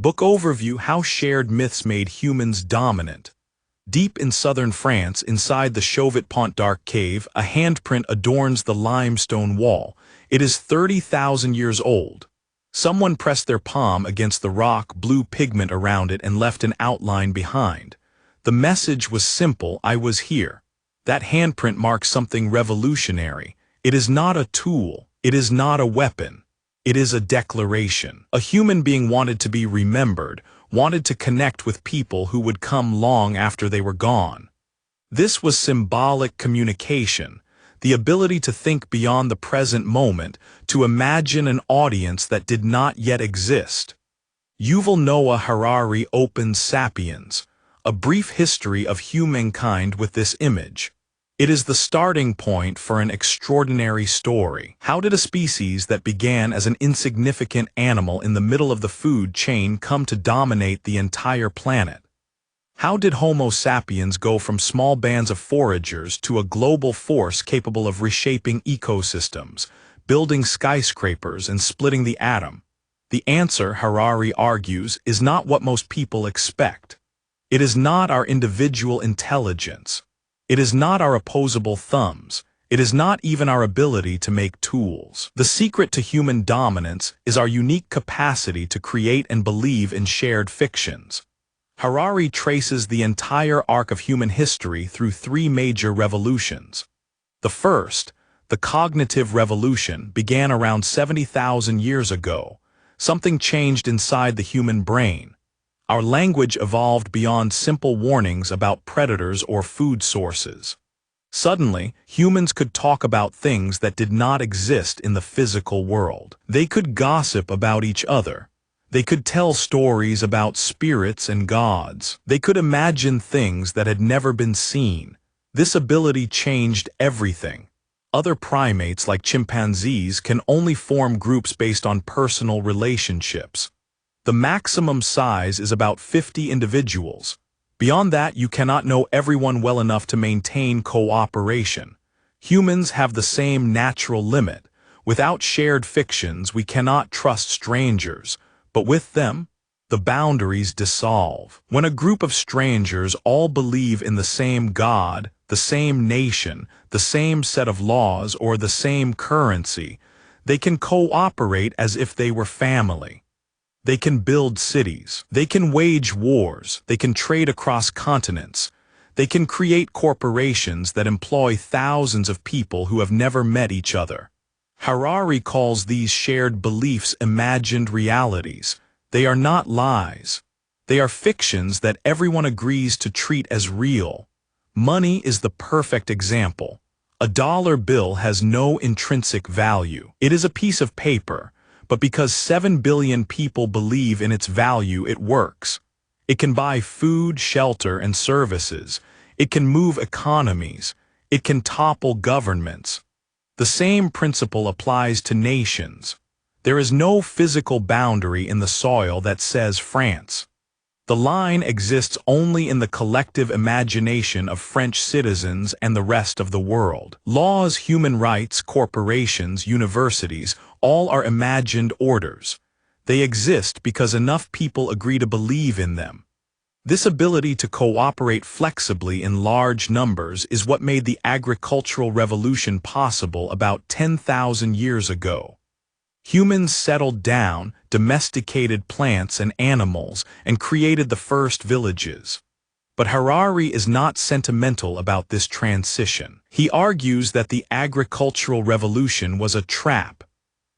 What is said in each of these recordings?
Book overview: How shared myths made humans dominant. Deep in southern France, inside the Chauvet-Pont-d'Arc cave, a handprint adorns the limestone wall. It is 30,000 years old. Someone pressed their palm against the rock, blew pigment around it, and left an outline behind. The message was simple: I was here. That handprint marks something revolutionary. It is not a tool. It is not a weapon. It is a declaration. A human being wanted to be remembered, wanted to connect with people who would come long after they were gone. This was symbolic communication, the ability to think beyond the present moment, to imagine an audience that did not yet exist. Yuval Noah Harari opens Sapiens, a brief history of humankind, with this image. It is the starting point for an extraordinary story. How did a species that began as an insignificant animal in the middle of the food chain come to dominate the entire planet? How did Homo sapiens go from small bands of foragers to a global force capable of reshaping ecosystems, building skyscrapers, and splitting the atom? The answer, Harari argues, is not what most people expect. It is not our individual intelligence. It is not our opposable thumbs. It is not even our ability to make tools. The secret to human dominance is our unique capacity to create and believe in shared fictions. Harari traces the entire arc of human history through three major revolutions. The first, the cognitive revolution, began around 70,000 years ago. Something changed inside the human brain. Our language evolved beyond simple warnings about predators or food sources. Suddenly, humans could talk about things that did not exist in the physical world. They could gossip about each other. They could tell stories about spirits and gods. They could imagine things that had never been seen. This ability changed everything. Other primates, like chimpanzees, can only form groups based on personal relationships. The maximum size is about 50 individuals. Beyond that, you cannot know everyone well enough to maintain cooperation. Humans have the same natural limit. Without shared fictions, we cannot trust strangers. But with them, the boundaries dissolve. When a group of strangers all believe in the same God, the same nation, the same set of laws, or the same currency, they can cooperate as if they were family. They can build cities. They can wage wars. They can trade across continents. They can create corporations that employ thousands of people who have never met each other. Harari calls these shared beliefs imagined realities. They are not lies. They are fictions that everyone agrees to treat as real. Money is the perfect example. A dollar bill has no intrinsic value. It is a piece of paper. But because 7 billion people believe in its value, it works. It can buy food, shelter, and services. It can move economies. It can topple governments. The same principle applies to nations. There is no physical boundary in the soil that says France. The line exists only in the collective imagination of French citizens and the rest of the world. Laws, human rights, corporations, universities, all are imagined orders. They exist because enough people agree to believe in them. This ability to cooperate flexibly in large numbers is what made the agricultural revolution possible about 10,000 years ago. Humans settled down, domesticated plants and animals, and created the first villages. But Harari is not sentimental about this transition. He argues that the agricultural revolution was a trap.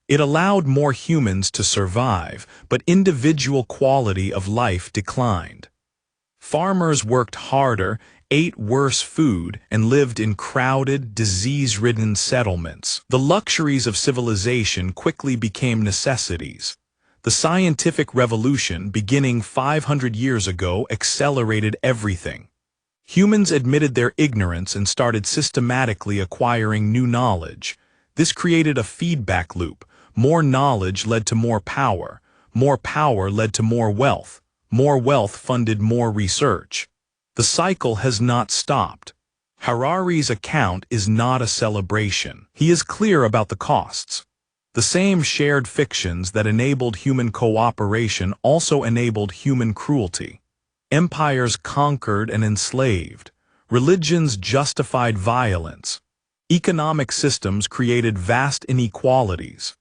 It allowed more humans to survive, but individual quality of life declined. Farmers worked harder, ate worse food, and lived in crowded, disease-ridden settlements. The luxuries of civilization quickly became necessities. The scientific revolution, beginning 500 years ago, accelerated everything. Humans admitted their ignorance and started systematically acquiring new knowledge. This created a feedback loop. More knowledge led to more power led to more wealth funded more research. The cycle has not stopped. Harari's account is not a celebration. He is clear about the costs. The same shared fictions that enabled human cooperation also enabled human cruelty. Empires conquered and enslaved. Religions justified violence. Economic systems created vast inequalities.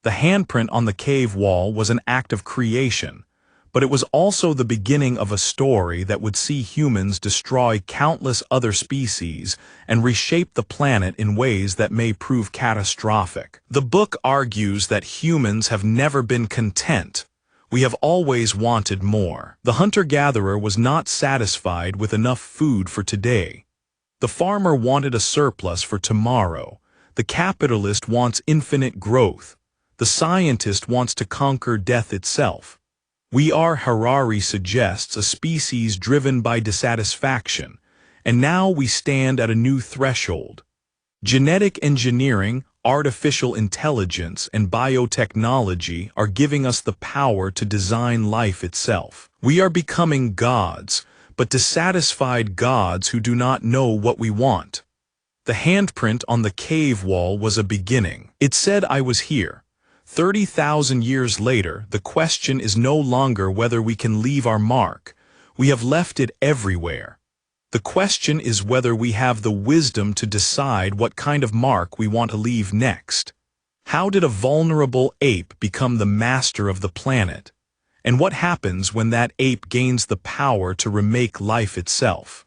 The handprint on the cave wall was an act of creation, but it was also the beginning of a story that would see humans destroy countless other species and reshape the planet in ways that may prove catastrophic. The book argues that humans have never been content. We have always wanted more. The hunter-gatherer was not satisfied with enough food for today. The farmer wanted a surplus for tomorrow. The capitalist wants infinite growth. The scientist wants to conquer death itself. We are, Harari suggests, a species driven by dissatisfaction, and now we stand at a new threshold. Genetic engineering, artificial intelligence, and biotechnology are giving us the power to design life itself. We are becoming gods, but dissatisfied gods who do not know what we want. The handprint on the cave wall was a beginning. It said, "I was here." 30,000 years later, the question is no longer whether we can leave our mark. We have left it everywhere. The question is whether we have the wisdom to decide what kind of mark we want to leave next. How did a vulnerable ape become the master of the planet? And what happens when that ape gains the power to remake life itself?